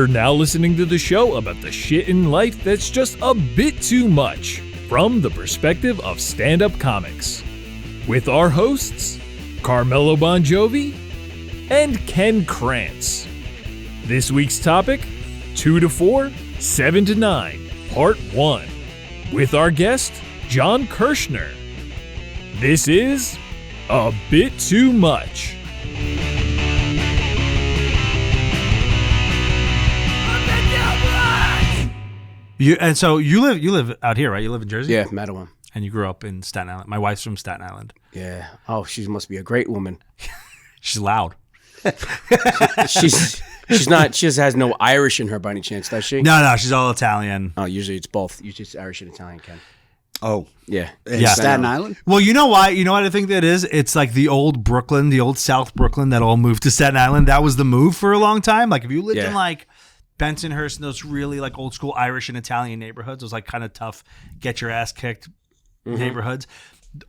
You're now listening to the show about the shit in life that's just a bit too much from the perspective of stand-up comics. With our hosts, Carmelo Bongiovi and Ken Krantz. This week's topic, 2 to 4, 7 to 9, Part 1. With our guest, John Kurschner. This is A Bit Too Much. So you live out here, right? You live in Jersey? Yeah, Matawan. And you grew up in Staten Island. My wife's from Staten Island. Yeah. Oh, she must be a great woman. She's loud. She's not. She just has no Irish in her by any chance, does she? No, she's all Italian. Oh, usually it's both. Usually it's Irish and Italian, Ken. Oh, yeah. Staten Island? Well, you know why? You know what I think that is? It's like the old Brooklyn, the old South Brooklyn that all moved to Staten Island. That was the move for a long time. Like if you lived in like Bensonhurst and those really like old school Irish and Italian neighborhoods, those like kind of tough, get your ass kicked neighborhoods.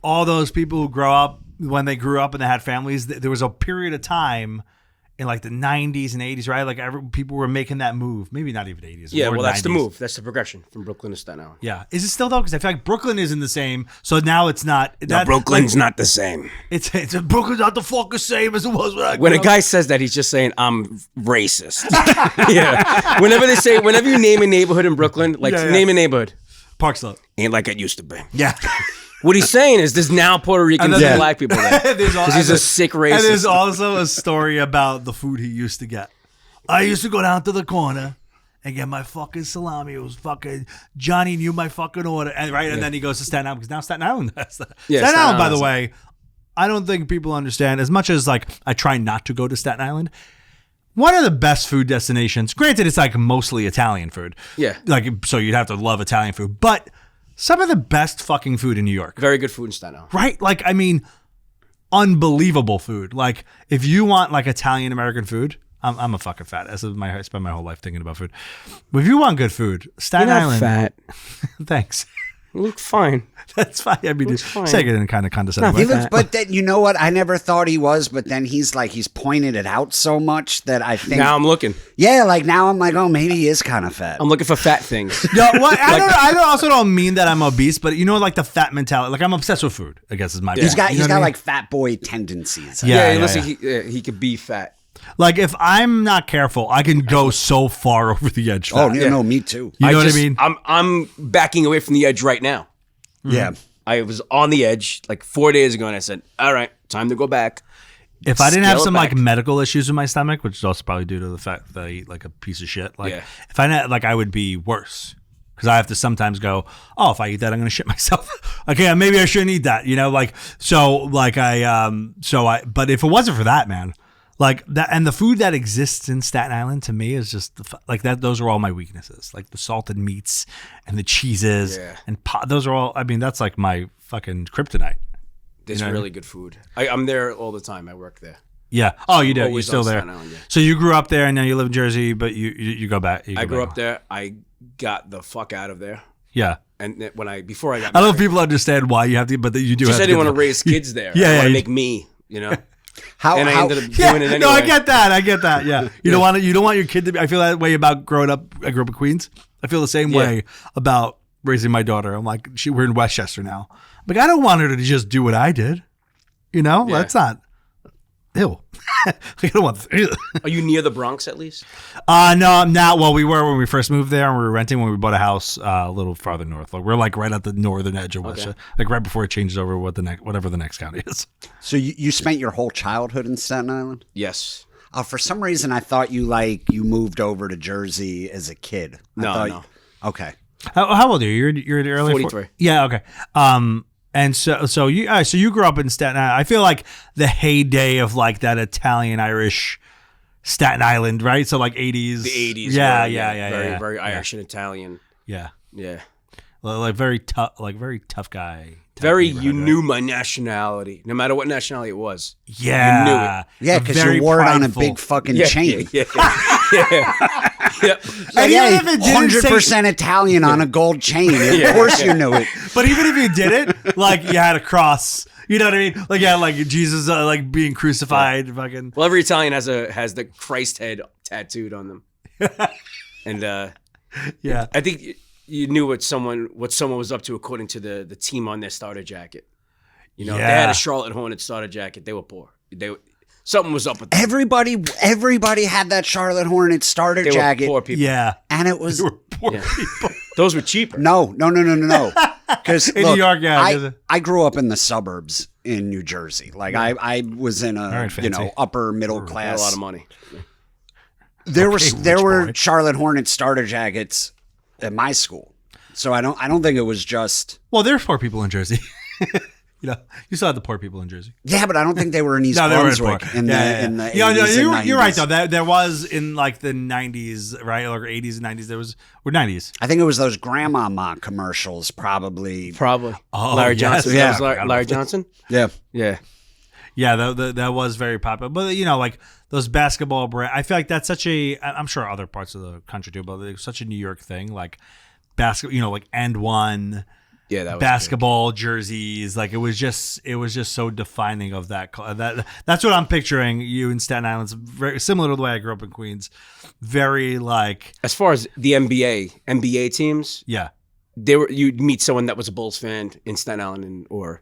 All those people who grow up, when they grew up and they had families, there was a period of time in like the 90s and 80s, right? Like people were making that move. Maybe not even 80s. Yeah, well, that's 90s. the move. That's the progression from Brooklyn to Staten Island. Yeah. Is it still though? Because I feel like Brooklyn isn't the same. So now it's not. No, Brooklyn's not the same. It's Brooklyn's not the fucking same as it was when a guy says that, he's just saying, I'm racist. Yeah. Whenever you name a neighborhood in Brooklyn, name a neighborhood. Park Slope. Ain't like it used to be. Yeah. What he's saying is there's now Puerto Ricans and black people there. Because he's a sick racist. And there's also a story about the food he used to get. I used to go down to the corner and get my fucking salami. It was fucking, Johnny knew my fucking order. And then he goes to Staten Island because now Staten Island. Staten Island, by the way, I don't think people understand, as much as like I try not to go to Staten Island, one of the best food destinations, granted it's like mostly Italian food. Yeah. Like, so you'd have to love Italian food, but some of the best fucking food in New York. Very good food in Staten Island. Right? Like, I mean, unbelievable food. Like, if you want like Italian American food, I'm a fucking fat. I spend my whole life thinking about food. But if you want good food, Staten Island. You're not fat. Thanks. You look fine. That's fine. I mean, say it in kind of condescending. He looks, but then, you know what? I never thought he was, but then he's pointed it out so much that I think. Now I'm looking. Yeah, like now I'm like, oh, maybe he is kind of fat. I'm looking for fat things. No, well, I also don't mean that I'm obese, but you know, like the fat mentality. Like I'm obsessed with food, I guess is my. He's got I mean? like fat boy tendencies. Yeah. Listen, he could be fat. Like if I'm not careful, I can go so far over the edge. Oh, no, me too. You know what I mean? I'm backing away from the edge right now. Yeah. I was on the edge like 4 days ago and I said, all right, time to go back. If I didn't have some like medical issues with my stomach, which is also probably due to the fact that I eat like a piece of shit, like if I didn't, like I would be worse because I have to sometimes go, oh, if I eat that, I'm going to shit myself. Okay, maybe I shouldn't eat that, you know, like, but if it wasn't for that, man, like that, and the food that exists in Staten Island to me is just like that. Those are all my weaknesses, like the salted meats and the cheeses and those are all. I mean, that's like my fucking kryptonite. There's really good food. I'm there all the time. I work there. Yeah. Oh, you do. You're Always still there. Island, yeah. So you grew up there, and now you live in Jersey, but you go back. I grew up there. I got the fuck out of there. Yeah. And before I got married, I don't know if people understand why you have to, but you do. Just have I didn't want to raise kids there. Yeah, I want to make me. You know. I ended up doing it anyway. No, I get that. Yeah. You don't want your kid to be. I feel that way about growing up. I grew up in Queens. I feel the same way about raising my daughter. I'm like, we're in Westchester now. Like, I don't want her to just do what I did. You know, that's not. Ew. I don't want. Are you near the Bronx at least? No, I'm not. Well, we were when we first moved there, and we were renting when we bought a house a little farther north. Like we're like right at the northern edge of Westchester, like right before it changes over whatever the next county is. So you spent your whole childhood in Staten Island? Yes. For some reason, I thought you moved over to Jersey as a kid. No. Okay. How old are you? You're in the early 43. Yeah. Okay. And so you grew up in Staten Island. I feel like the heyday of like that Italian Irish Staten Island, right? So like 80s. The 80s. Yeah. Very Irish and Italian. Yeah. Yeah. Like very tough guy. You knew my nationality, no matter what nationality it was. Yeah. You knew it. Yeah, because you wore it on a big fucking chain. Yeah. And even if it 100% Italian on a gold chain. Of course you knew it. But even if you didn't, like you had a cross. You know what I mean? Like like Jesus, like being crucified. Fucking. Well, every Italian has the Christ head tattooed on them. And Yeah. I think you knew what someone was up to according to the team on their starter jacket. You know, if they had a Charlotte Hornets starter jacket, they were poor. Something was up with them. Everybody had that Charlotte Hornets starter jacket. They were poor people. Yeah. And it was... They were poor people. Those were cheaper. No. Because In New York, I grew up in the suburbs in New Jersey. Like I was in a upper middle class. Had a lot of money. There were Charlotte Hornets starter jackets at my school, so I don't think it was just. Well, there's poor people in Jersey. You still had the poor people in Jersey. Yeah, but I don't think they were in East Brunswick in the 80s and 90s. You're right though. There was in like the 90s, right, or 80s and 90s. Or 90s. I think it was those Grandmama commercials, probably. Oh, Larry Johnson. Yes. That was Larry Johnson. Yeah. Yeah, that was very popular. But like those basketball I feel like that's such a. I'm sure other parts of the country too, but it's such a New York thing. Like basketball, like And One. Yeah, that was basketball jerseys. Like it was just so defining of that. That's what I'm picturing. You in Staten Island. It's very similar to the way I grew up in Queens. Very like as far as the NBA teams. Yeah, you'd meet someone that was a Bulls fan in Staten Island or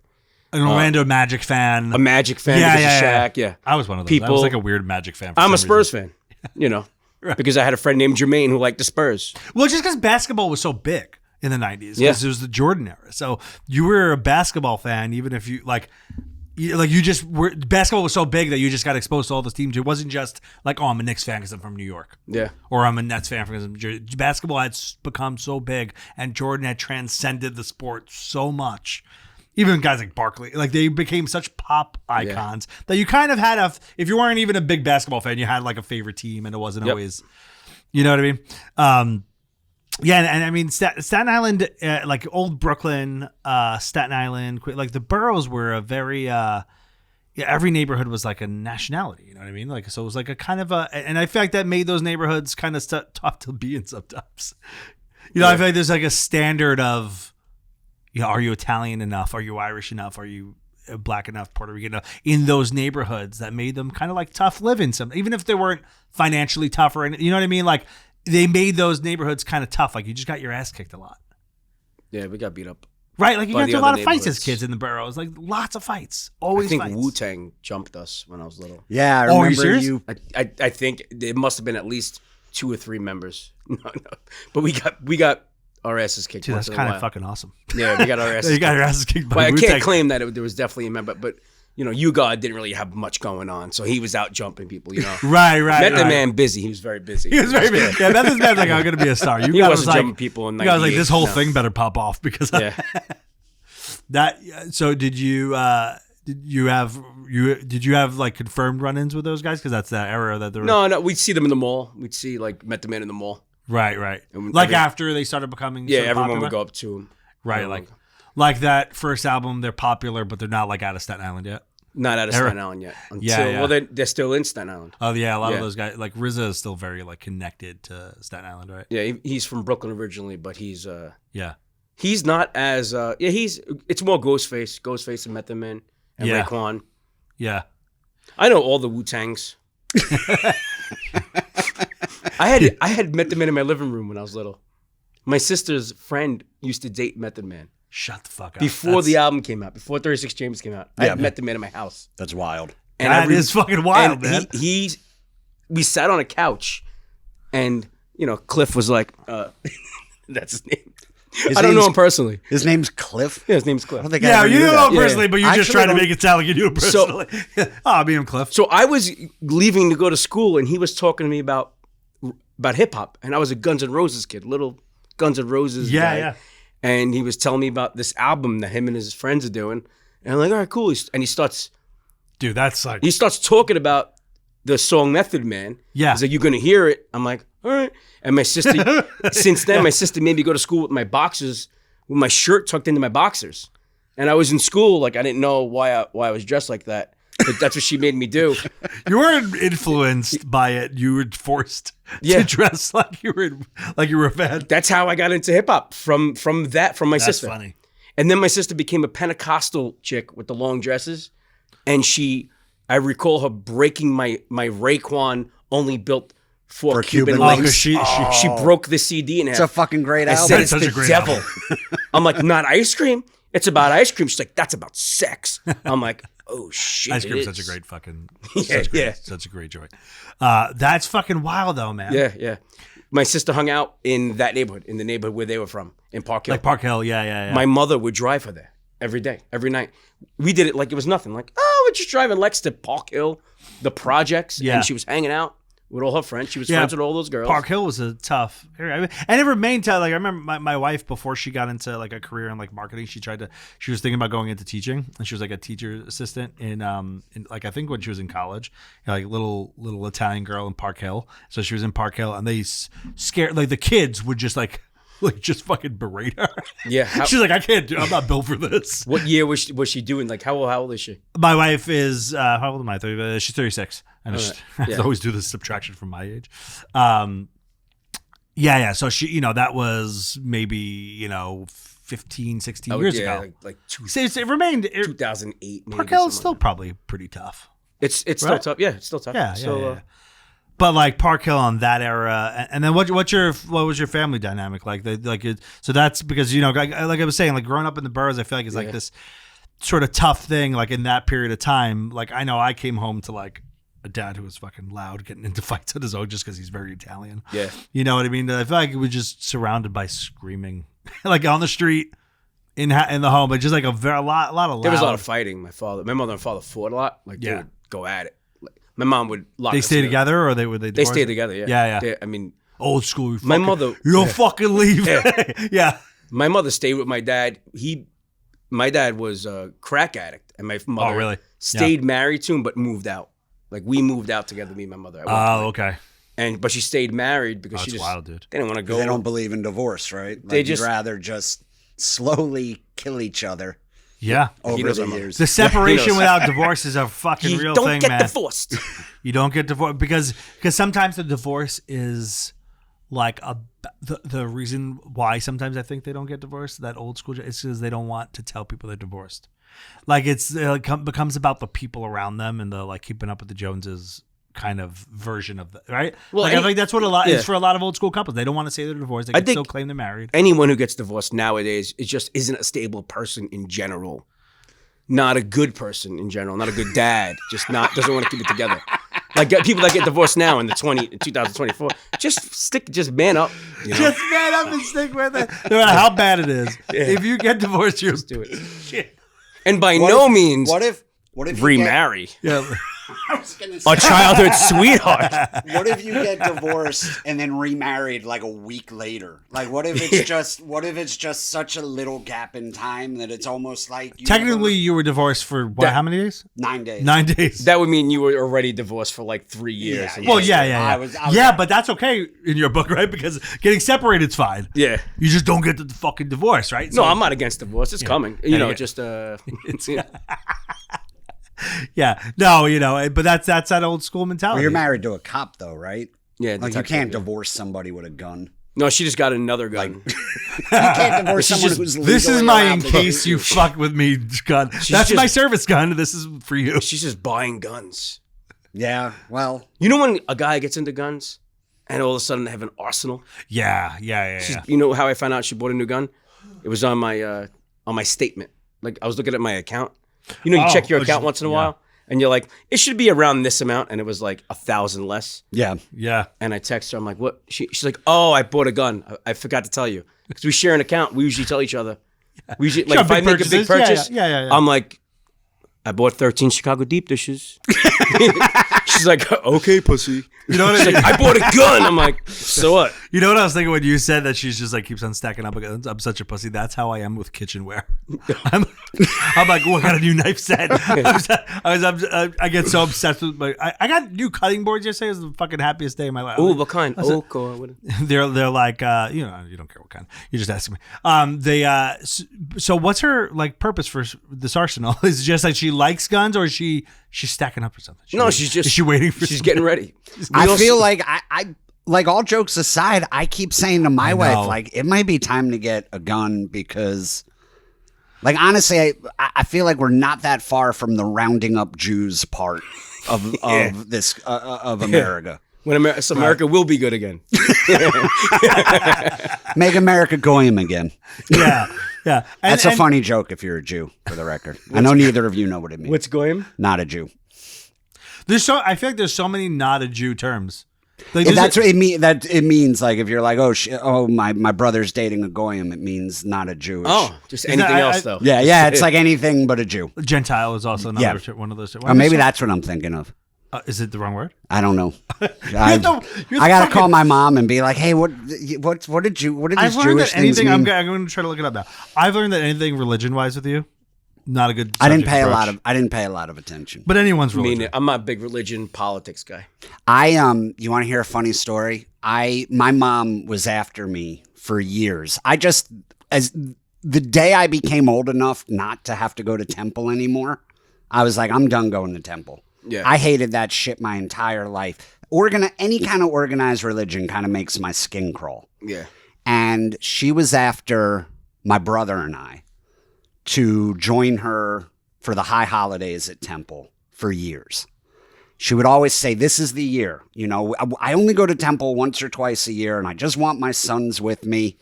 an Orlando Magic fan. A Magic fan. Shaq. Yeah, I was one of those. I was like a weird Magic fan. I'm a Spurs fan. Right. Because I had a friend named Jermaine who liked the Spurs. Well, just because basketball was so big in the 90s, because it was the Jordan era. So you were a basketball fan, even if you you just were. Basketball was so big that you just got exposed to all those teams. It wasn't just like, oh, I'm a Knicks fan because I'm from New York. Yeah. Or I'm a Nets fan because I'm Jersey. Basketball had become so big, and Jordan had transcended the sport so much. Even guys like Barkley, like they became such pop icons that you kind of had if you weren't even a big basketball fan, you had like a favorite team, and it wasn't always, you know what I mean? And I mean Staten Island, like old Brooklyn, Staten Island, like the boroughs were a very, every neighborhood was like a nationality. You know what I mean? Like so, it was like a kind of and I feel like that made those neighborhoods kind of tough to be in sometimes. I feel like there's like a standard of. Are you Italian enough? Are you Irish enough? Are you black enough, Puerto Rican enough? In those neighborhoods that made them kind of like tough living. Even if they weren't financially tough or anything, you know what I mean? Like they made those neighborhoods kind of tough. Like you just got your ass kicked a lot. Yeah, we got beat up. Right, like you got into a lot of fights as kids in the boroughs. Like lots of fights. Always fights. I think Wu-Tang jumped us when I was little. Yeah, I remember are you serious? I think it must have been at least 2 or 3 members. No. But we got our asses kicked. Dude, that's kind of fucking awesome. Yeah, we got our asses. You got your asses kicked by But I Wu-Tang. can't claim that there was definitely a member, but U-God didn't really have much going on, so he was out jumping people. Right. Method Man busy. He was very busy. He was very busy. Yeah, Method Man's like, I'm gonna be a star. He wasn't jumping people in 98. You guys like this whole thing better pop off because that. So did you have like confirmed run-ins with those guys? Because that's that era that there. No, we'd see them in the mall. We'd see like Method Man in the mall. Right. Like after they started becoming everyone popular? would go up to him. Right, like that first album, they're popular, but they're not like out of Staten Island yet. Not out of Staten Island yet. Well, they're still in Staten Island. Oh yeah, a lot of those guys, like RZA, is still very like connected to Staten Island, right? Yeah, he's from Brooklyn originally, but he's he's not as it's more Ghostface and Method Man and Raekwon. Yeah, I know all the Wu-Tangs. I had Method Man in my living room when I was little. My sister's friend used to date Method Man. Shut the fuck up. Before the album came out, before 36 Chambers came out, I had Method Man in my house. That's wild. And that is fucking wild, man. We sat on a couch, and Cliff was like, that's his name. I don't know him personally. His name's Cliff? Yeah, his name's Cliff. You don't know him personally, but you just try to make it sound like you knew him personally. I'll be him, Cliff. So I was leaving to go to school, and he was talking to me about hip hop, and I was a Guns N' Roses kid, little Guns N' Roses guy. Yeah. And he was telling me about this album that him and his friends are doing, and I'm like, all right, cool. And he starts, dude, that's like, he starts talking about the song Method Man. Yeah, he's like, you're gonna hear it. I'm like, all right. And my sister, since then, my sister made me go to school with my boxers, with my shirt tucked into my boxers, and I was in school like I didn't know why I was dressed like that. But that's what she made me do. You weren't influenced by it. You were forced to dress like you were a fan. That's how I got into hip hop from my sister. That's funny. And then my sister became a Pentecostal chick with the long dresses, and I recall her breaking my Raekwon only built for Cuban Links. She broke the CD in half. It's a fucking great album. I said it's the devil. I'm like, not ice cream. It's about ice cream. She's like, that's about sex. I'm like, oh shit. Ice cream's such a great fucking, such a great joy. That's fucking wild though, man. Yeah. My sister hung out in that neighborhood, in the neighborhood where they were from, in Park Hill. Like Park Hill, yeah. My mother would drive her there every day, every night. We did it like it was nothing. Like, oh, we're just driving Lex to Park Hill, the projects, and she was hanging out with all her friends. She was friends with all those girls. Park Hill was a tough area. And it remained tough. Like I remember my wife, before she got into like a career in like marketing, she was thinking about going into teaching, and she was like a teacher assistant in like I think when she was in college, like little Italian girl in Park Hill. So she was in Park Hill, and they scared, like the kids would just like just fucking berate her. Yeah. She's like, I can't do, I'm not built for this. What year was she doing? Like how old is she? My wife is, how old am I? She's 36. And I always do this subtraction from my age. Yeah. So she, that was maybe, 15, 16 years ago. Like it remained 2008. Park Hill is still probably pretty tough. It's still tough. Yeah, it's still tough. Yeah. But like Park Hill on that era, and then what was your family dynamic like? So that's because like I was saying, like growing up in the boroughs, I feel like it's like this sort of tough thing. Like in that period of time, like I know I came home to like a dad who was fucking loud, getting into fights on his own just because he's very Italian. Yeah, you know what I mean. I feel like it was just surrounded by screaming, like on the street, in the home, but just like a lot of loud. There was a lot of fighting. My mother and father fought a lot. Like they would go at it. My mom would lock us. They stay together, or they stayed together. Yeah. I mean, old school. My mother. You don't fucking leave. Yeah. My mother stayed with my dad. My dad was a crack addict, and my mother stayed married to him, but moved out. Like we moved out together, me and my mother. Oh, okay. But she stayed married because she just wild, dude. They didn't want to go. They don't believe in divorce, right? Like they'd rather just slowly kill each other. Yeah, over the years. The separation without divorce is a fucking real thing, man. You don't get divorced. You don't get divorced because sometimes the divorce is like the reason why sometimes I think they don't get divorced. That old school is because they don't want to tell people they're divorced. Like it becomes about the people around them and the like keeping up with the Joneses kind of version of that, right? Well, I think that's what a lot is for a lot of old school couples. They don't want to say they're divorced. They can still claim they're married. Anyone who gets divorced nowadays isn't a stable person in general. Not a good person in general. Not a good dad. Doesn't want to keep it together. Like people that get divorced now in 2024, just man up. Just man up and stick with it. No matter how bad it is. Yeah. If you get divorced, you do it. Shit. And by no means. What if remarry? I was gonna say, a childhood sweetheart. What if you get divorced and then remarried like a week later? Like what if it's just such a little gap in time that it's almost like technically you were divorced for how many days? 9 days. 9 days. That would mean you were already divorced for like 3 years. Yeah. Well, yeah. But that's okay in your book, right? Because getting separated's fine. Yeah. You just don't get the fucking divorce, right? No, I'm not against divorce. It's coming. Yeah, no, but that's that old school mentality. Well, you're married to a cop, though, right? Yeah, like you can't divorce somebody with a gun. No, she just got another gun. You can't divorce someone who's legally This is my in case you fuck with me gun. That's my service gun. This is for you. She's just buying guns. Yeah, well, you know when a guy gets into guns and all of a sudden they have an arsenal. Yeah. You know how I found out she bought a new gun? It was on my statement. Like I was looking at my account. You check your account once in a while, and you're like, it should be around this amount, and it was like 1,000 less. Yeah. And I text her, I'm like, what? She's like, oh, I bought a gun. I forgot to tell you because we share an account. We usually tell each other. We usually like if I make a big purchase, I'm like, I bought 13 Chicago deep dishes. She's like, okay, pussy. You know what I mean? Like, I bought a gun. I'm like, so what? You know what I was thinking when you said that she's just like keeps on stacking up. I'm such a pussy. That's how I am with kitchenware. I'm like, what kind of new knife set? I get so obsessed with I got new cutting boards yesterday. It was the fucking happiest day of my life. Oh, what kind? Oak or what? They're like, you don't care what kind. You just asking me. So what's her like purpose for this arsenal? Is it just like she likes guns, or is she's stacking up or something? Is she waiting for? She's getting ready. I feel like I like, all jokes aside, I keep saying to my wife, like, it might be time to get a gun because, like, honestly, I feel like we're not that far from the rounding up Jews part of this of America. When America will be good again. Make America goyim again. Yeah. That's a funny joke if you're a Jew, for the record. I know neither of you know what it means. What's goyim? Not a Jew. I feel like there's so many not a Jew terms. Like, That's what it means. That it means like if you're like, my brother's dating a goyim, it means not a Jewish. Oh, just anything else though. Yeah. It's like anything but a Jew. Gentile is also another one of those. Or maybe that's what I'm thinking of. Is it the wrong word? I don't know. I gotta call my mom and be like, "Hey, what did these Jewish things mean?" I'm going to try to look it up now. I've learned that anything religion-wise with you, not a good. I didn't pay a lot of attention. But anyone's religion. I'm not a big religion politics guy. You want to hear a funny story? My mom was after me for years. As the day I became old enough not to have to go to temple anymore, I was like, I'm done going to temple. Yeah. I hated that shit my entire life. Any kind of organized religion kind of makes my skin crawl. Yeah. And she was after my brother and I to join her for the high holidays at temple for years. She would always say, this is the year. You know, I only go to temple once or twice a year, and I just want my sons with me.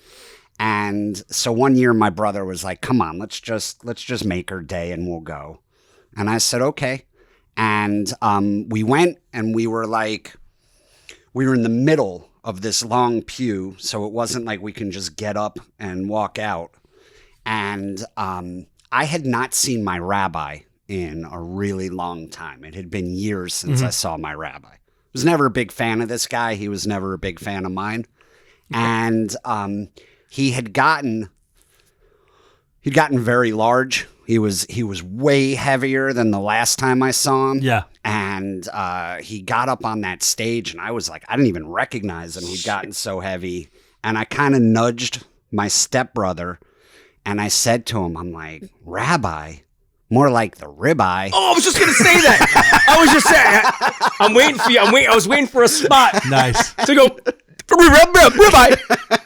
And so one year my brother was like, come on, let's just make her day and we'll go. And I said, okay. And we went, and we were in the middle of this long pew, so it wasn't like we can just get up and walk out. And I had not seen my rabbi in a really long time. It had been years since I saw my rabbi. I was never a big fan of this guy. He was never a big fan of mine. And he had gotten very large. He was way heavier than the last time I saw him. Yeah. And he got up on that stage, and I was like, I didn't even recognize him. He'd gotten so heavy. And I kind of nudged my stepbrother, and I said to him, I'm like, Rabbi, more like the ribeye. Oh, I was just going to say that. I was just saying, I'm waiting for you. I was waiting for a spot. Nice. To go, ribeye.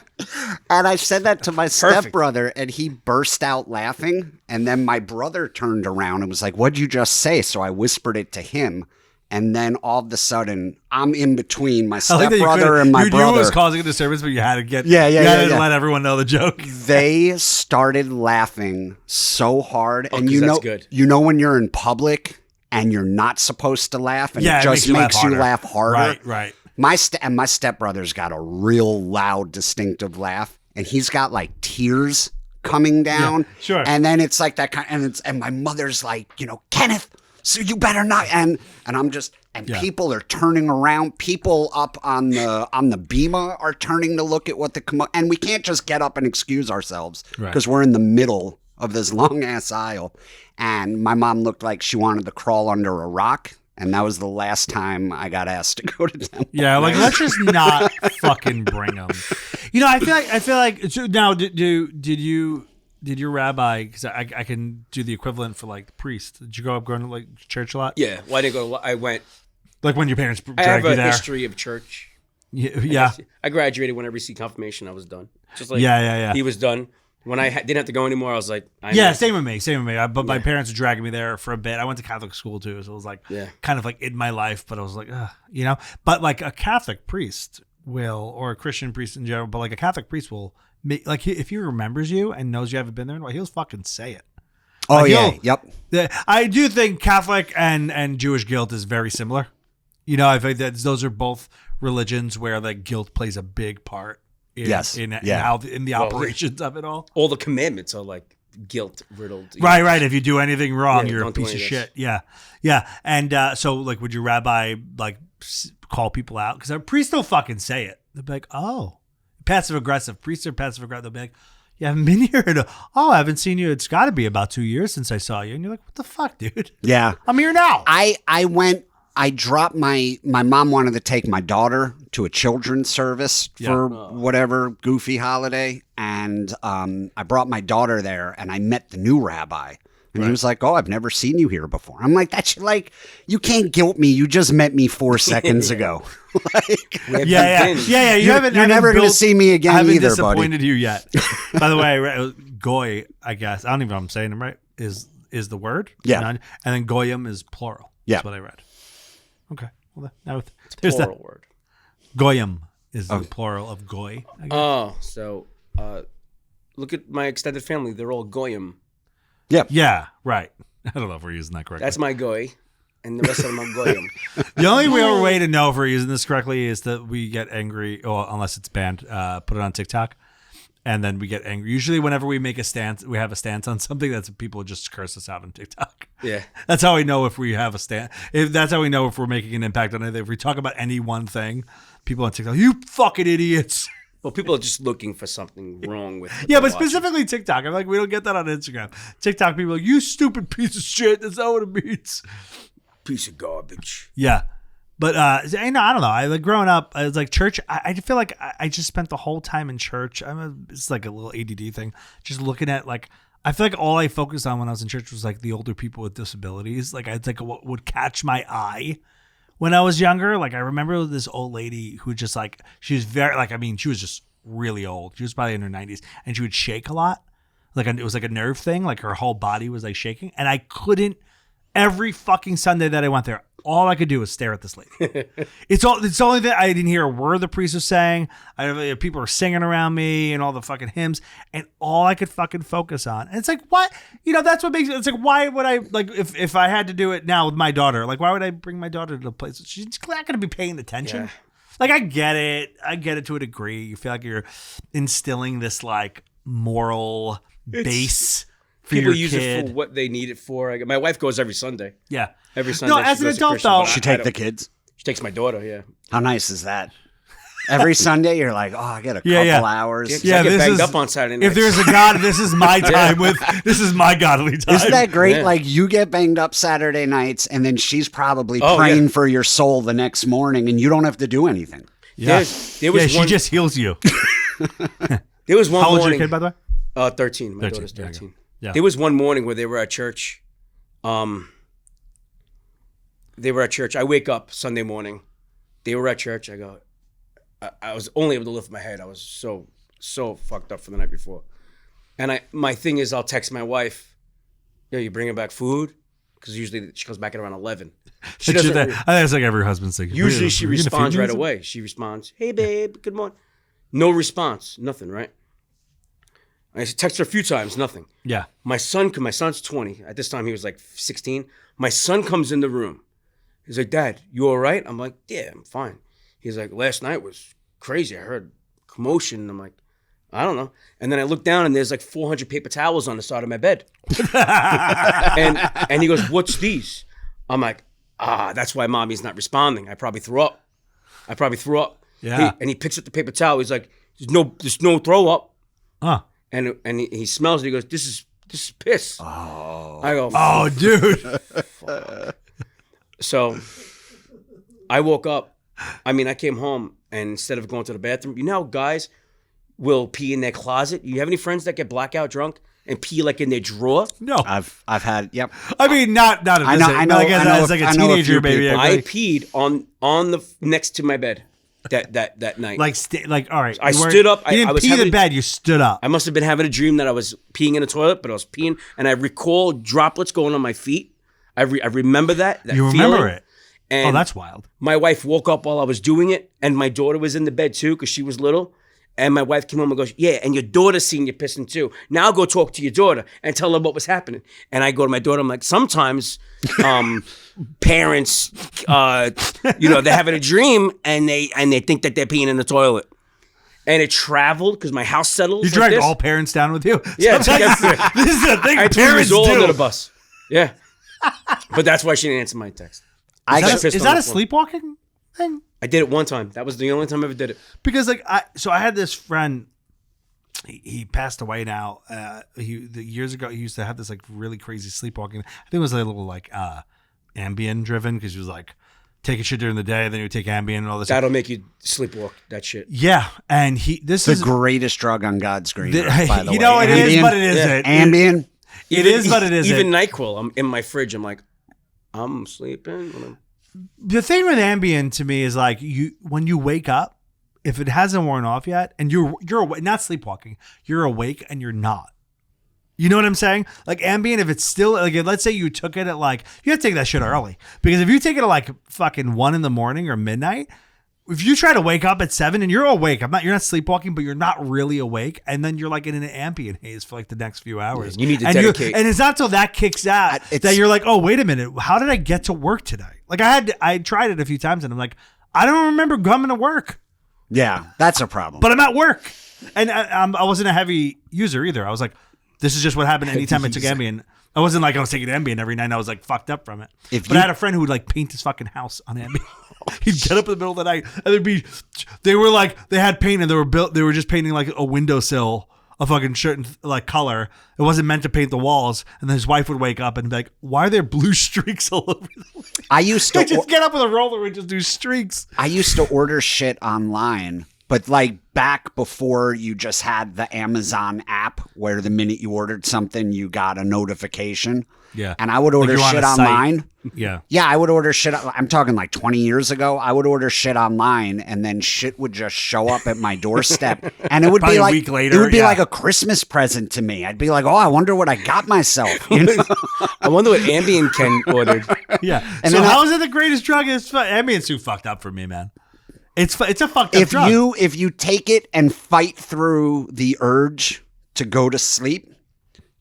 And I said that to my stepbrother, and he burst out laughing. And then my brother turned around and was like, what'd you just say? So I whispered it to him. And then all of a sudden, I'm in between my stepbrother and my brother. You was causing a disturbance, but you had to get you had to let everyone know the joke. They started laughing so hard. And that's good. You know when you're in public and you're not supposed to laugh, and it just makes you laugh harder. Right. My stepbrother's got a real loud, distinctive laugh, and he's got like tears coming down. Yeah, sure. And then it's like that kind, and my mother's like, Kenneth, so you better not. And I'm just, people are turning around. People up on the bema are turning to look at what and we can't just get up and excuse ourselves because we're in the middle of this long ass aisle. And my mom looked like she wanted to crawl under a rock. And that was the last time I got asked to go to temple. Yeah, like let's just not fucking bring them. I feel like. So now, did your rabbi? Because I can do the equivalent for like the priest. Did you go up going to like church a lot? Yeah, well, I didn't go. I went. Like when your parents dragged you there. I have a history of church. Yeah. I graduated when I received confirmation. I was done. Just like he was done. When I didn't have to go anymore, I was like, same with me. But my parents were dragging me there for a bit. I went to Catholic school too, so it was like kind of like in my life. But I was like, But like a Catholic priest or a Christian priest in general, but like a Catholic priest will make, like if he remembers you and knows you haven't been there, he'll fucking say it. Oh like yep. I do think Catholic and Jewish guilt is very similar. I think that those are both religions where like guilt plays a big part. In the operations of it all. All the commandments are like guilt riddled. Right. If you do anything wrong, you're a piece of shit. Yeah. And so, like, would your rabbi like call people out? Because our priests don't fucking say it. They'll be like, "Oh, passive aggressive." Priests are passive aggressive. They'll be like, "You haven't been here. I haven't seen you. It's got to be about 2 years since I saw you." And you're like, "What the fuck, dude?" Yeah, I'm here now. I dropped my mom wanted to take my daughter to a children's service for whatever goofy holiday. And I brought my daughter there, and I met the new rabbi. And he was like, "Oh, I've never seen you here before." I'm like, "That's like, you can't guilt me. You just met me 4 seconds ago." You're never going to see me again either, buddy. I haven't disappointed you yet. By the way, goy, I guess, I don't even know if I'm saying them right, is the word. Yeah. And then goyim is plural. Yeah. That's what I read. Okay. Well, now there's that word. Goyim is the plural of goy. Oh, so look at my extended family. They're all goyim. Yep. Yeah, right. I don't know if we're using that correctly. That's my goy, and the rest of them are goyim. The only real way to know if we're using this correctly is that we get angry, unless it's banned, put it on TikTok, and then we get angry. Usually whenever we make a stance, we have a stance on something, that's people just curse us out on TikTok. Yeah. That's how we know if we have a stance. That's how we know if we're making an impact on it. If we talk about any one thing, people on TikTok, you fucking idiots. Well, people are just looking for something wrong with what Yeah, but they're watching. specifically TikTok. I'm like, we don't get that on Instagram. TikTok people are like, you stupid piece of shit. That's not what it means. Piece of garbage. Yeah. But I don't know. I like growing up, I was like church. I feel like I just spent the whole time in church. It's like a little ADD thing. Just looking at like, I feel like all I focused on when I was in church was like the older people with disabilities. Like I'd like what would catch my eye when I was younger. Like I remember this old lady who just like, she was very like, I mean, she was just really old. She was probably in her 90s, and she would shake a lot. Like it was like a nerve thing. Like her whole body was like shaking, and I couldn't. Every fucking Sunday that I went there, all I could do was stare at this lady. It's only that I didn't hear a word the priest was saying. People were singing around me and all the fucking hymns, and all I could fucking focus on. And it's like, what? That's what makes it. It's like, why would I, like, if I had to do it now with my daughter, like, why would I bring my daughter to the place? She's not going to be paying attention. Yeah. Like, I get it to a degree. You feel like you're instilling this, like, moral base for People your use kid. it for what they need it for. My wife goes every Sunday. Yeah. Every Sunday. No, as an adult, though. She take the kids. She takes my daughter, yeah. How nice is that? Every Sunday, you're like, I get a couple hours. Yeah, I get banged up on Saturday nights. If there's a God, this is my time this is my godly time. Isn't that great? Yeah. Like you get banged up Saturday nights, and then she's probably praying for your soul the next morning, and you don't have to do anything. Yeah, There was she just heals you. There was one How old is morning. your kid, by the way? 13. My 13, daughter's there you 13. go. Yeah. There was one morning where they were at church. I wake up Sunday morning. They were at church. I go. I was only able to lift my head. I was so fucked up from the night before. And my thing is, I'll text my wife. Yo, you bringing back food? Because usually she comes back at around 11. She doesn't. I think it's like every husband's thing. Usually she responds right away. She responds, "Hey babe, good morning." No response, nothing. Right? I text her a few times, nothing. Yeah. My son's 20. At this time, he was like 16. My son comes in the room. He's like, "Dad, you all right?" I'm like, "Yeah, I'm fine." He's like, "Last night was crazy. I heard commotion." I'm like, "I don't know." And then I look down and there's like 400 paper towels on the side of my bed. and he goes, "What's these?" I'm like, that's why mommy's not responding. I probably threw up. Yeah. He picks up the paper towel. He's like, there's no throw up. Huh. And he smells it. He goes, this is piss. Oh. I go, Oh, dude. fuck. So I woke up. I came home, and instead of going to the bathroom, you know how guys will pee in their closet? You have any friends that get blackout drunk and pee like in their drawer? No. I've had, yep. I mean, not at I this know- age. I know- Like, I know as like a I know a teenager, few maybe. people. I peed on the next to my bed that night. Like, all right. I you weren't- stood up. You I didn't was pee in having- the bed. You stood up. I must have been having a dream that I was peeing in a toilet, but I was peeing, and I recall droplets going on my feet. I remember that You remember feeling. it. And Oh, that's wild. my wife woke up while I was doing it, and my daughter was in the bed too because she was little. And my wife came home and goes, "Yeah, and your daughter's seen you pissing too. Now go talk to your daughter and tell her what was happening." And I go to my daughter. I'm like, sometimes parents, they're having a dream and they think that they're peeing in the toilet. And it traveled because my house settled. You dragged all parents down with you. Yeah, Sometimes- this is the thing I threw parents us all do. under the bus. Yeah, but that's why she didn't answer my text. I Is got, pissed Is on that the a floor. sleepwalking thing? I did it one time. That was the only time I ever did it. Because I had this friend. He passed away now. Years ago, he used to have this like really crazy sleepwalking. I think it was a little like Ambien driven because he was like taking shit during the day, then he would take Ambien and all this. That'll make you sleepwalk. That shit. Yeah, and this the is greatest drug on God's green earth, by the way. you know it is, Ambien. but it isn't. Ambien. It is, but it isn't. Even NyQuil. I'm in my fridge. I'm like, I'm sleeping. The thing with Ambien to me is like when you wake up, if it hasn't worn off yet, and you're awake, not sleepwalking, you're awake and you're not. You know what I'm saying? Like Ambien, if it's still like, let's say you took it at like, you have to take that shit early because if you take it at like fucking 1 a.m. or midnight, if you try to wake up at 7 and you're awake, you're not sleepwalking, but you're not really awake, and then you're like in an ambient haze for like the next few hours. You need to dedicate. And it's not till that kicks out that you're like, oh, wait a minute, how did I get to work today? Like I tried it a few times, and I'm like, I don't remember coming to work. Yeah, that's a problem. But I'm at work, and I wasn't a heavy user either. I was like, this is just what happened anytime I took Ambien. I wasn't like I was taking Ambien every night and I was like fucked up from it. But I had a friend who would like paint his fucking house on Ambien. He'd get up in the middle of the night and they had paint and they were just painting like a windowsill, a fucking certain like color. It wasn't meant to paint the walls. And then his wife would wake up and be like, why are there blue streaks all over the place? I used to just get up with a roller and just do streaks. I used to order shit online, but like back before you just had the Amazon app where the minute you ordered something, you got a notification. Yeah. And I would order shit online. Yeah. Yeah, I would order shit. I'm talking like 20 years ago. I would order shit online and then shit would just show up at my doorstep. And it would Probably be like a week later, it would be like a Christmas present to me. I'd be like, oh, I wonder what I got myself. You know? I wonder what Ambien Ken ordered. Yeah. And so then how is it the greatest drug? Ambien's too fucked up for me, man. It's a fucked up drug. If you take it and fight through the urge to go to sleep,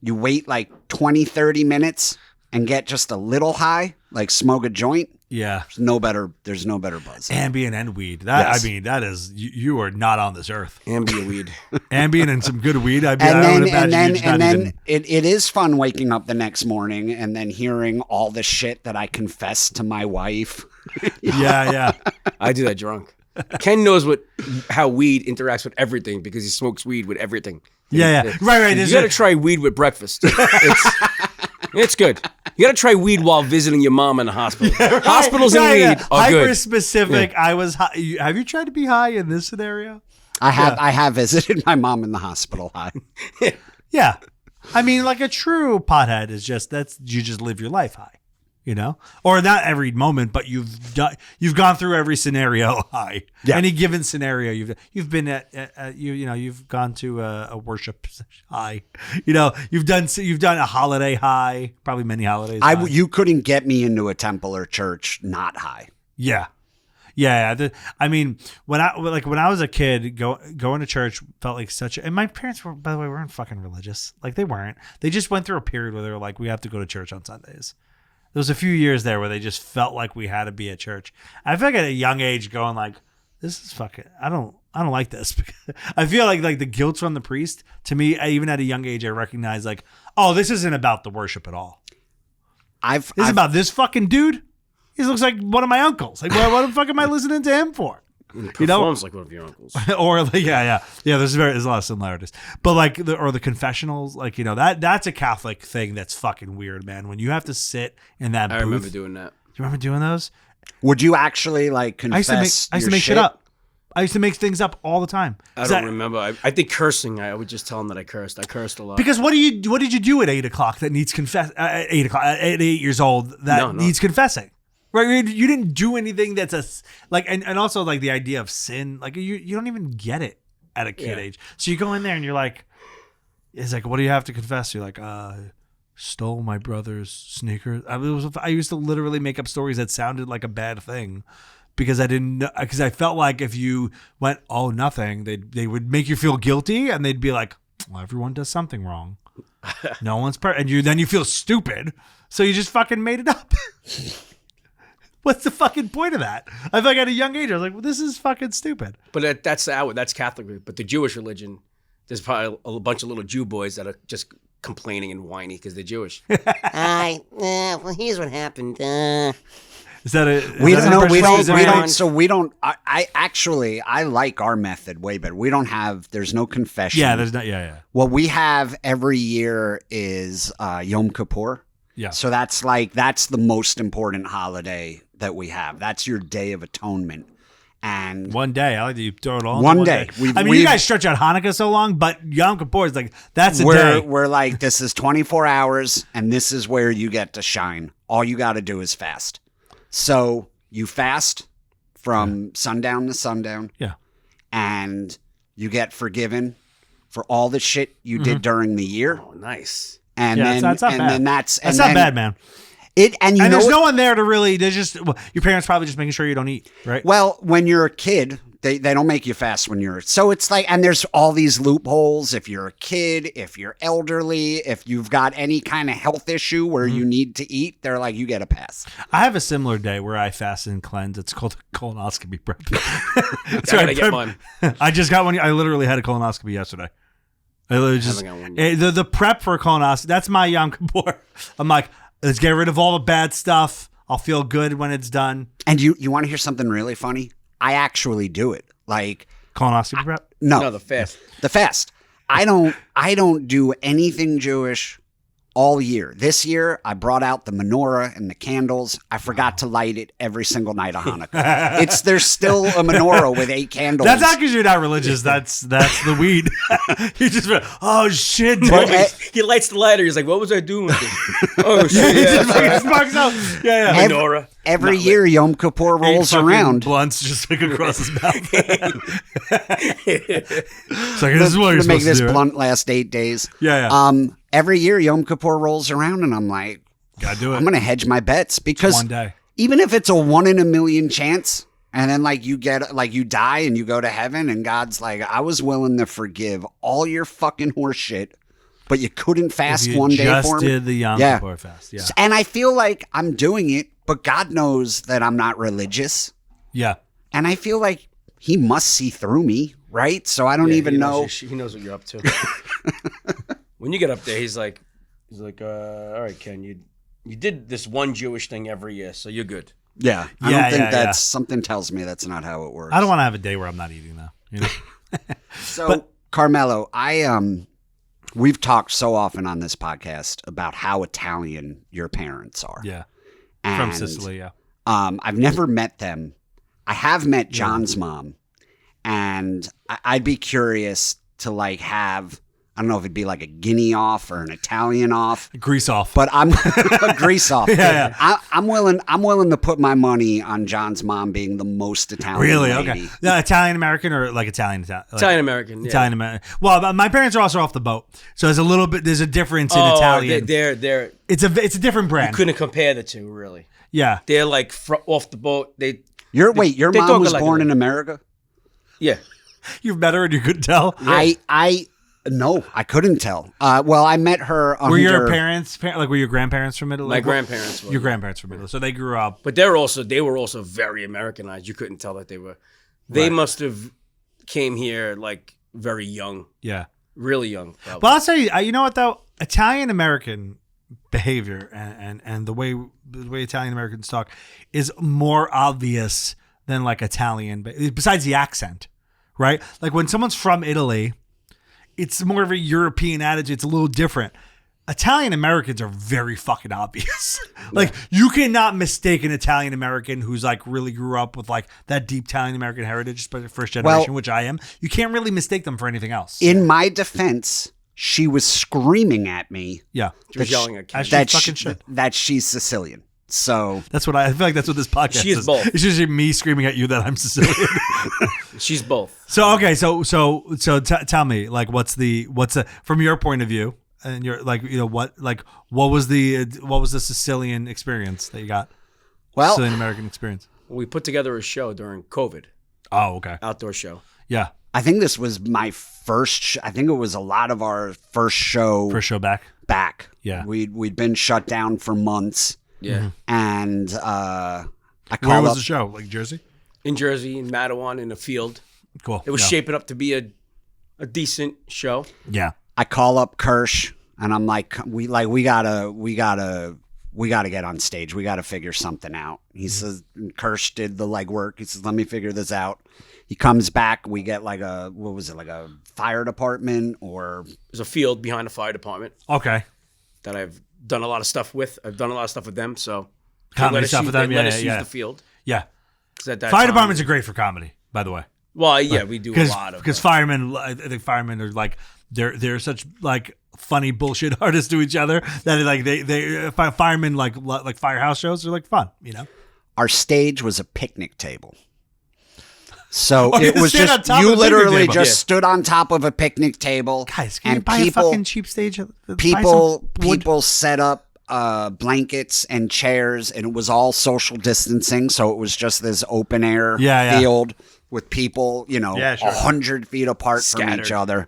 you wait like 20, 30 minutes and get just a little high, like smoke a joint. Yeah. There's no better buzz. Ambien and weed. That Yes. I mean, that is you are not on this earth. Ambien weed. Ambien and some good weed. I mean, And I then, would imagine and then it is fun waking up the next morning and then hearing all the shit that I confess to my wife. Yeah. I do that drunk. Ken knows how weed interacts with everything because he smokes weed with everything. Yeah. Right. You got to try weed with breakfast. It's good. You got to try weed while visiting your mom in the hospital. Yeah, right. Hospitals and weed are good. Hyper specific. Yeah. I was high. Have you tried to be high in this scenario? I have visited my mom in the hospital high. Yeah. I mean, like a true pothead is you just live your life high. You know, or not every moment, but you've gone through every scenario high. Yeah. Any given scenario, you've been at you've gone to a worship high. You know, you've done a holiday high, probably many holidays. You couldn't get me into a temple or church not high. Yeah. I mean, when I was a kid, going to church felt like and my parents were, by the way, weren't fucking religious. Like they weren't. They just went through a period where they were like, we have to go to church on Sundays. There was a few years there where they just felt like we had to be at church. I feel like at a young age going like, this is fucking, I don't like this. I feel like the guilt from the priest, to me, even at a young age, I recognize like, oh, this isn't about the worship at all. This is about this fucking dude. He looks like one of my uncles. Like, what the fuck am I listening to him for? He performs like one of your uncles. Or like, yeah. There's a lot of similarities. But like the confessionals, like, you know, that's a Catholic thing that's fucking weird, man. When you have to sit in that booth. I remember doing that. Do you remember doing those? Would you actually like confess? I used to make shit up. I used to make things up all the time. I don't remember. I think cursing. I would just tell them that I cursed. I cursed a lot. Because what did you do at 8 o'clock that needs at 8 years old that needs confessing? Right, you didn't do anything that's and also like the idea of sin, like you don't even get it at a kid age. So you go in there and you're like, it's like, what do you have to confess? You're like, stole my brother's sneakers. I used to literally make up stories that sounded like a bad thing because I felt like if you went, oh, nothing, they would make you feel guilty and they'd be like, well, everyone does something wrong. No one's perfect, and then you feel stupid, so you just fucking made it up. What's the fucking point of that? I feel like at a young age, I was like, well, this is fucking stupid. But that's Catholic. But the Jewish religion, there's probably a bunch of little Jew boys that are just complaining and whiny because they're Jewish. Well, here's what happened. Is that a... We don't. So we don't... I like our method way better. We don't have... There's no confession. Yeah, there's not... Yeah. What we have every year is Yom Kippur. Yeah. So that's the most important holiday that we have. That's your Day of Atonement. And one day, I like that you throw it all. One day. You guys stretch out Hanukkah so long, but Yom Kippur is like, that's a day. We're like, this is 24 hours, and this is where you get to shine. All you got to do is fast. So you fast from sundown to sundown. Yeah. And you get forgiven for all the shit you did during the year. Oh, nice. And then that's not bad, man. And there's no one there to really. There's just your parents probably just making sure you don't eat, right? Well, when you're a kid, they don't make you fast when you're. So it's like, and there's all these loopholes. If you're a kid, if you're elderly, if you've got any kind of health issue where you need to eat, they're like, you get a pass. I have a similar day where I fast and cleanse. It's called a colonoscopy prep. That's right. I get one. I just got one. I literally had a colonoscopy yesterday. I literally just the prep for a colonoscopy. That's my Yom Kippur. I'm like, let's get rid of all the bad stuff. I'll feel good when it's done. And you want to hear something really funny? I actually do it. Like colonoscopy prep? No, the fast. The fast. I don't do anything Jewish all year. This year, I brought out the menorah and the candles. I forgot to light it every single night of Hanukkah. There's still a menorah with 8 candles. That's not because you're not religious. That's the weed. You just oh shit, dude. He lights the lighter. He's like, "What was I doing with it?" Oh shit! He just bugs out. Yeah. Menorah. Every year, Yom Kippur rolls around. Blunts just like across his mouth. It's like, this is what you're supposed to make this do, blunt last 8 days. Yeah. Every year, Yom Kippur rolls around, and I'm like, gotta do it. I'm gonna hedge my bets because one day, even if it's a 1 in a million chance, and then like you die and you go to heaven, and God's like, I was willing to forgive all your fucking horse shit, but you couldn't fast one day for me. Did the Yom Kippur fast? Yeah. And I feel like I'm doing it, but God knows that I'm not religious. Yeah. And I feel like He must see through me, right? So I don't even know. He knows what you're up to. When you get up there, he's like, all right, Ken, you did this one Jewish thing every year, so you're good. Yeah. I don't think that's something tells me that's not how it works. I don't want to have a day where I'm not eating though. You know? So Carmelo, we've talked so often on this podcast about how Italian your parents are. Yeah. And, from Sicily, yeah. I've never met them. I have met John's mom, and I'd be curious to like have, I don't know if it'd be like a Guinea off or an Italian off. Grease off. But I'm a grease off. Yeah. I'm willing to put my money on John's mom being the most Italian. Really? lady. Okay. Yeah, Italian American or like Italian? Like, Italian American. Yeah. Italian American. Well, my parents are also off the boat, so there's a difference in Italian. They're it's a different brand. You couldn't compare the two, really. Yeah. They're like off the boat. Your mom was born in America? Yeah. You've met her and you couldn't tell? Yeah. No, I couldn't tell. Well, I met her under... Were your parents, were your grandparents from Italy? My grandparents were. Your grandparents from Italy. So they grew up... But they were also very Americanized. You couldn't tell that they were... They must have came here like very young. Yeah. Really young, probably. Well, I'll tell you, you know what though? Italian-American behavior and the way Italian-Americans talk is more obvious than like Italian, besides the accent, right? Like when someone's from Italy... It's more of a European attitude. It's a little different. Italian Americans are very fucking obvious. Like you cannot mistake an Italian American who's like really grew up with like that deep Italian American heritage, but first generation, which I am. You can't really mistake them for anything else. In my defense, she was screaming at me. Yeah, she was yelling at kids. That she's Sicilian. So that's what I feel like. That's what this podcast is. She's both. It's usually me screaming at you that I'm Sicilian. She's both. So okay, so tell me, like, what's from your point of view, and you're like, you know, what was the Sicilian experience that you got? Well, Sicilian American experience. We put together a show during COVID. Oh, okay. Outdoor show. Yeah. I think this was my first. I think it was a lot of our first show. First show back. Back. Yeah. We'd been shut down for months. Yeah. And Where was the show? Like Jersey? In Jersey, in Mattawan, in a field. Cool. It was shaping up to be a decent show. Yeah. I call up Kirsch and I'm like, we gotta get on stage. We gotta figure something out. He says, Kirsch did the legwork. He says, let me figure this out. He comes back. We get like a fire department or there's a field behind a fire department. Okay. That I've done a lot of stuff with. I've done a lot of stuff with them. So comedy stuff with them. Let us use the field. Yeah. Fire departments are great for comedy, by the way. Well, yeah, we do a lot of because firemen. I think firemen are like they're such like funny bullshit artists to each other that like they firemen like firehouse shows are like fun, you know. Our stage was a picnic table. So okay, it was just you literally just stood on top of a picnic table. Guys, can you buy a fucking cheap stage? People set up blankets and chairs, and it was all social distancing. So it was just this open air field with people, 100 feet apart from each other.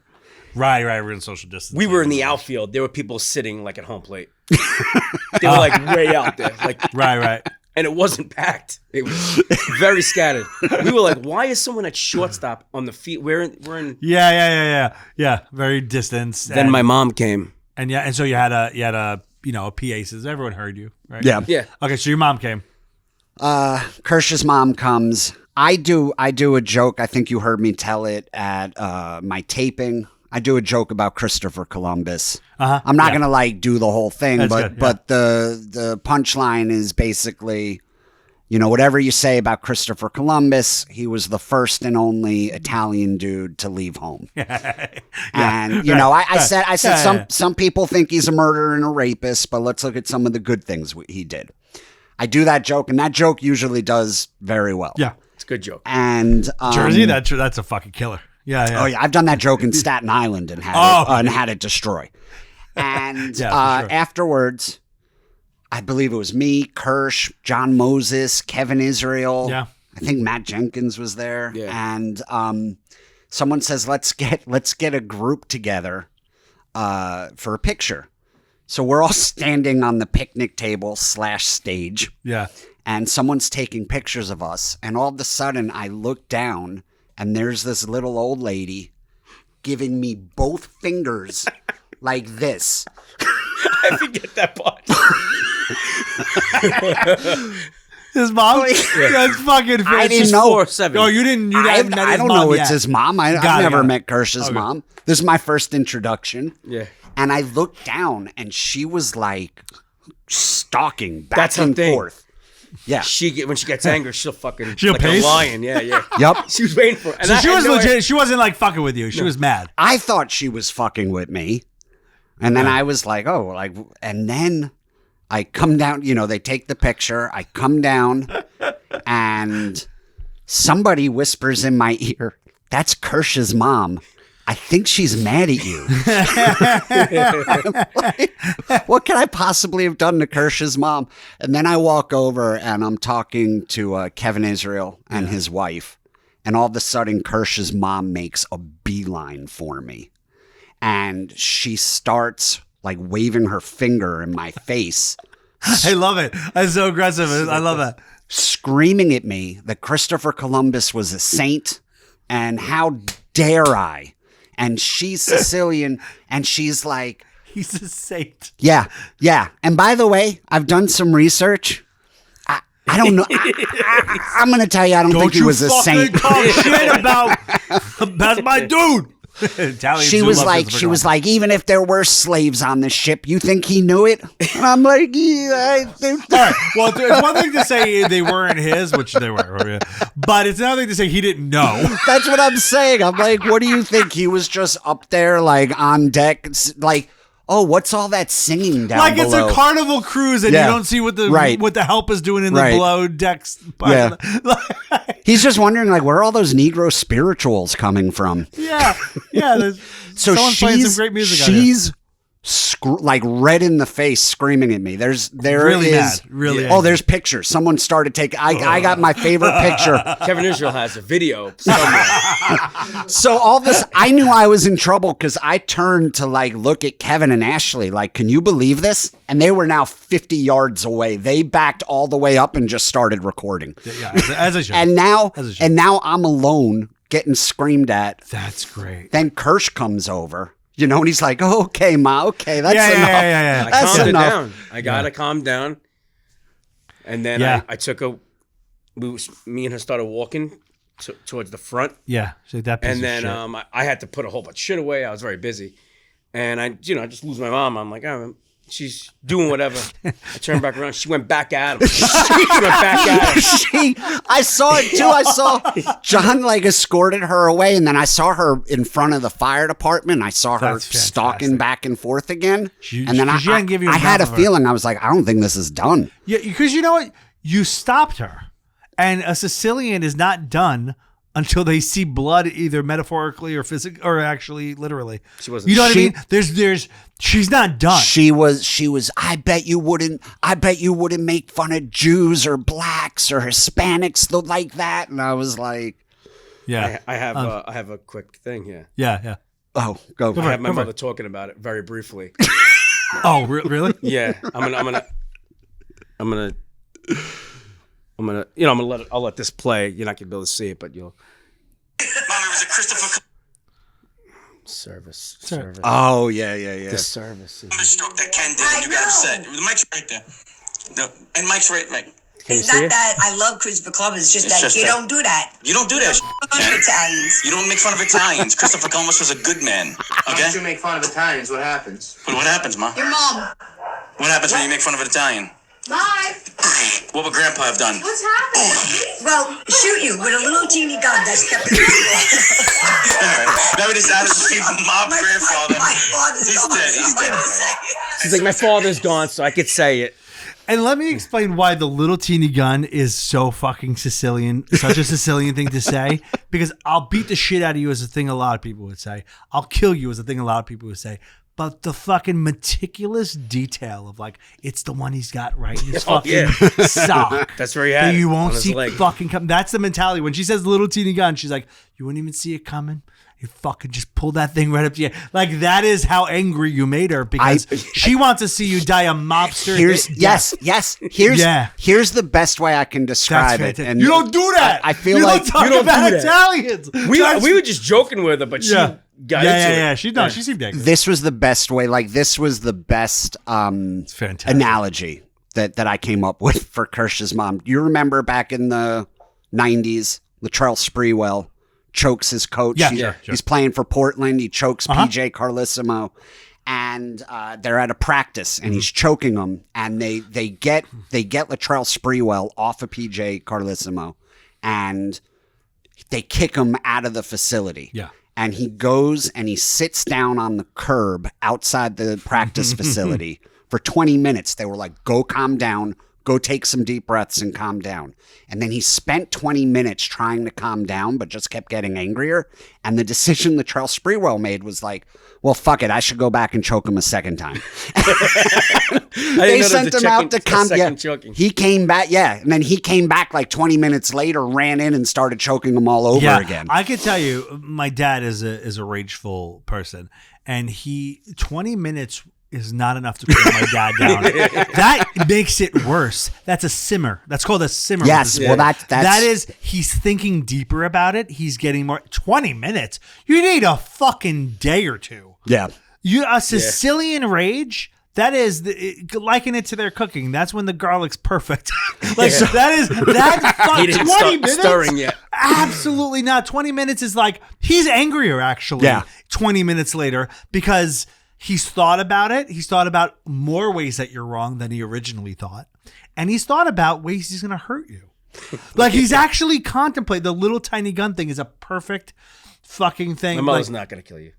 Right. We're in social distancing. We were in the outfield. There were people sitting like at home plate. They were like way out there. Like Right. And it wasn't packed. It was very scattered. We were like, why is someone at shortstop on the field? We're in. Yeah. Very distanced. Then my mom came. And so you had a PA says everyone heard you, right? Yeah. Okay, so your mom came. Kirsch's mom comes. I do a joke. I think you heard me tell it at my taping. I do a joke about Christopher Columbus. I'm not gonna do the whole thing, but the punchline is basically, whatever you say about Christopher Columbus, he was the first and only Italian dude to leave home. And I said some people think he's a murderer and a rapist, but let's look at some of the good things he did. I do that joke, and that joke usually does very well. Yeah, it's a good joke. And Jersey, that's a fucking killer. Yeah. Oh yeah, I've done that joke in Staten Island and had it destroy. And afterwards, I believe it was me, Kirsch, John Moses, Kevin Israel. Yeah. I think Matt Jenkins was there. Yeah. And someone says, let's get a group together for a picture. So we're all standing on the picnic table / stage. Yeah. And someone's taking pictures of us. And all of a sudden I look down and there's this little old lady giving me both fingers like this. I forget that part. His mom? That's fucking. I didn't know. 4 or 7. No, you didn't. I don't know. It's his mom. I've never met Kirsch's mom. This is my first introduction. Yeah. And I looked down, and she was like stalking back and forth. Yeah. When she gets angry, she'll like pace? a lion. Yeah. Yep. She was waiting for it. And so she was legit. She wasn't like fucking with you. She was mad. I thought she was fucking with me. And then I was like, and then I come down, they take the picture. I come down and somebody whispers in my ear, that's Kirsch's mom. I think she's mad at you. What can I possibly have done to Kirsch's mom? And then I walk over and I'm talking to Kevin Israel and his wife. And all of a sudden, Kirsch's mom makes a beeline for me. And she starts waving her finger in my face. I love it. That's so aggressive. I love that. Screaming at me that Christopher Columbus was a saint. And how dare I? And she's Sicilian, and she's like... He's a saint. Yeah. And by the way, I've done some research. I don't know. I'm going to tell you, I don't think he was a saint. Don't you fucking talk shit about... That's my dude. She was like, even if there were slaves on the ship, you think he knew it? And I'm like, yeah. All right. Well, it's one thing to say they weren't his, which they were, but it's another thing to say he didn't know. That's what I'm saying. I'm like, what do you think? He was just up there, on deck, oh, what's all that singing down below? It's a carnival cruise, and you don't see what the help is doing in the below decks. Yeah. He's just wondering, where are all those Negro spirituals coming from? Yeah. So someone's playing some great music. She's red in the face, screaming at me. There really is mad. Really. Oh, there's pictures. Someone started taking. I got my favorite picture. Kevin Israel has a video somewhere. So all this, I knew I was in trouble because I turned to look at Kevin and Ashley. Can you believe this? And they were now 50 yards away. They backed all the way up and just started recording. Yeah, as I should. And now I'm alone getting screamed at. That's great. Then Kirsch comes over. And he's like, oh, okay, Ma, okay, that's enough. Yeah. I calmed it down. I got to calm down. And then I took me and her started walking towards the front. Yeah. So that piece and then of shit. I had to put a whole bunch of shit away. I was very busy. And I just lose my mom. I'm like, she's doing whatever. I turned back around. She went back at him. I saw it too. I saw John escorted her away, and then I saw her in front of the fire department. I saw her stalking back and forth again. And then I had a feeling. I was like, I don't think this is done. Yeah, because you know what? You stopped her, and a Sicilian is not done until they see blood, either metaphorically or physically or actually literally. She wasn't. You know what I mean? There's she's not done. She was. I bet you wouldn't make fun of Jews or blacks or Hispanics like that. And I was like, yeah. I have a quick thing here. Yeah. oh, go. I have my mother talking about it very briefly. Oh, really? Yeah, I'm gonna I'll let this play. You're not gonna be able to see it, but you'll. Mom, it was a Christopher Service. Oh yeah. The service. stroke that Ken did, and you got upset. The mic's right there. No, and Mike's right. Can you It's see not it? that I love Christopher Columbus. It's just that you don't do that. You don't do that, Ken. Italians. You don't make fun of Italians. Christopher Columbus was a good man. Okay? Once you make fun of Italians, what happens? But what happens, Ma? Your mom. What happens when you make fun of an Italian? Bye. What would Grandpa have done? What's happening? Well, shoot you with a little teeny gun that's kept in the Now we just added the mob grandfather. My father's He's gone. dead. He's dead. She's like, my father's gone, so I could say it. And let me explain why the little teeny gun is so fucking Sicilian, such a Sicilian thing to say. Because I'll beat the shit out of you is a thing a lot of people would say. I'll kill you is a thing a lot of people would say. But the fucking meticulous detail of like, it's the one he's got right in his fucking sock. That's where he had that you it, won't on his see leg. fucking come. That's the mentality. When she says little teeny gun, she's like, you wouldn't even see it coming. You fucking just pull that thing right up to you. Like, that is how angry you made her because she wants to see you die a mobster. Here's the best way I can describe it. And you don't do that. I feel you like don't talk you don't about do that. Italians. We were just joking with her, but she got into it. She seemed angry. this was the best way. Like, this was the best fantastic. analogy that I came up with for Kirsch's mom. You remember back in the 90s, Latrell Sprewell chokes his coach. He's playing for Portland. He chokes PJ Carlissimo. And they're at a practice, and he's choking him. And they get Latrell Sprewell off of PJ Carlissimo, and they kick him out of the facility. Yeah. And he goes and he sits down on the curb outside the practice facility for 20 minutes. They were like, go calm down, go take some deep breaths and calm down. And then he spent 20 minutes trying to calm down, but just kept getting angrier. And the decision that Latrell Sprewell made was like, well, fuck it, I should go back and choke him a second time. They sent him out to calm down. He came back, and then he came back like 20 minutes later, ran in and started choking him all over again. I can tell you, my dad is a rageful person, and 20 minutes is not enough to calm my dad down. That makes it worse. That's a simmer. That's called a simmer. Yes, well, that is, he's thinking deeper about it. He's getting more. 20 minutes? You need a fucking day or two. Yeah. A Sicilian rage? That is, liken it to their cooking. That's when the garlic's perfect. He didn't 20 minutes? stirring yet. Absolutely not. 20 minutes is like, he's angrier actually. Yeah. 20 minutes later, because he's thought about it. He's thought about more ways that you're wrong than he originally thought. And he's thought about ways he's going to hurt you. Like, he's actually contemplated. The little tiny gun thing is a perfect fucking thing. My mother's not going to kill you.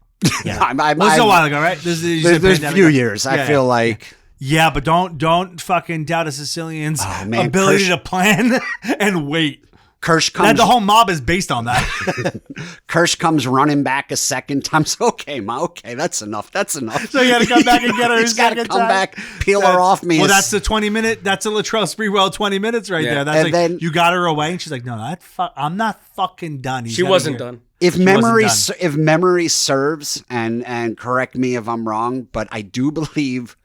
Yeah. This is a while ago, right? There's a few years. I feel like. Yeah, but don't fucking doubt a Sicilian's ability to plan and wait. Kirsch comes. The whole mob is based on that. Kirsch comes running back a second time. So, okay, Ma, okay, that's enough. So you got to come back and get her. He's got to come back, peel her off me. Well, that's the 20 minute. That's a Latrell Sprewell 20 minutes right there. That's then, you got her away, and she's like, "No, I'm not fucking done." She wasn't done. If memory serves, and correct me if I'm wrong, but I do believe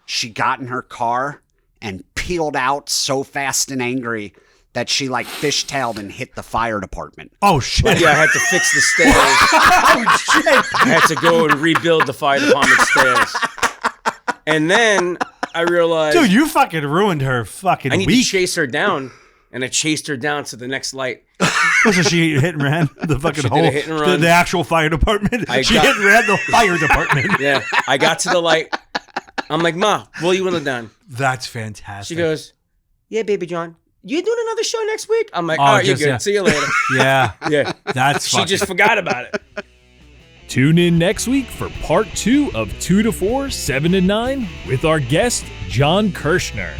she got in her car and peeled out so fast and angry that she like fishtailed and hit the fire department. Oh shit! Yeah, I had to fix the stairs. Oh shit! I had to go and rebuild the fire department stairs. And then I realized, dude, you fucking ruined her fucking I need week. to chase her down, and I chased her down to the next light. So she hit and ran the fucking She whole did a hit and run. The actual fire department. Hit and ran the fire department. Yeah, I got to the light. I'm like, Ma, will you want it done? That's fantastic. She goes, yeah, baby John. You doing another show next week? I'm like, all right, you're good. Yeah. See you later. Yeah. That's she just forgot about it. Tune in next week for part 2 of 2 to 4, 7 to 9 with our guest, John Kurschner.